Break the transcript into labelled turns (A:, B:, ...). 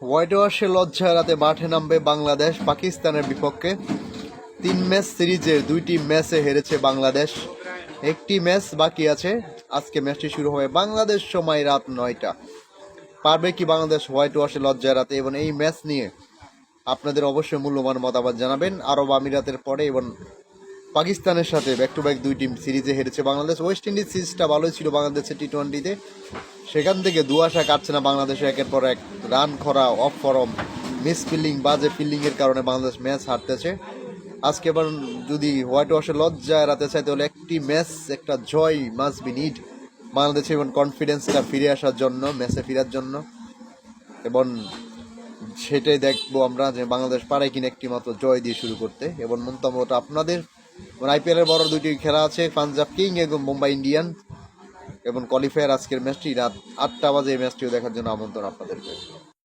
A: White ওয়াশে লজ্জা রাতে মাঠে নামবে বাংলাদেশ পাকিস্তানের বিপক্ষে। 3 ম্যাচ সিরিজের 2টি ম্যাচে হেরেছে বাংলাদেশ, একটি ম্যাচ বাকি আছে। আজকে ম্যাচটি শুরু হবে বাংলাদেশ সময় রাত 9টা। পারবে কি বাংলাদেশ হোয়াইট ওয়াশে লজ্জা রাতে? এবং এই ম্যাচ নিয়ে আপনাদের অবশ্যই মূল্যবান মতামত জানাবেন। আরব আমিরাতের পরে এবং পাকিস্তানের সাথে ব্যাক টু ব্যাক 2টি সিরিজে হেরেছে বাংলাদেশ। ওয়েস্ট ইন্ডিজ সিরিজটা ভালোই ছিল বাংলাদেশের টি-20-তে, সেখান থেকে দুয়াশা কাটছে না বাংলাদেশে। একের পর এক রান খরা, অফ ফরম, মিস ফিল্ডিং, বাজে ফিল্ডিংয়ের কারণে বাংলাদেশ ম্যাচ হারতেছে। আজকে এবার যদি হোয়াইট ওয়াশে লজ্জা এড়াতে চাই তাহলে একটি ম্যাচ, একটা জয় মাস্ট বি নিড বাংলাদেশে, এবং কনফিডেন্সটা ফিরে আসার জন্য, ম্যাচে ফেরার জন্য। এবং সেটাই দেখবো আমরা যে বাংলাদেশ পারে কিনা একটি মাত্র জয় দিয়ে শুরু করতে। এবং মন্তব্যটা আপনাদের। আইপিএল এর বড় 2টি খেলা আছে, পাঞ্জাব কিং এবং মুম্বাই ইন্ডিয়ান, এবং কোয়ালিফায়ার আজকের ম্যাচটি রাত 8টা বাজে। এই ম্যাচটিও দেখার জন্য আমন্ত্রণ আপনাদেরকে।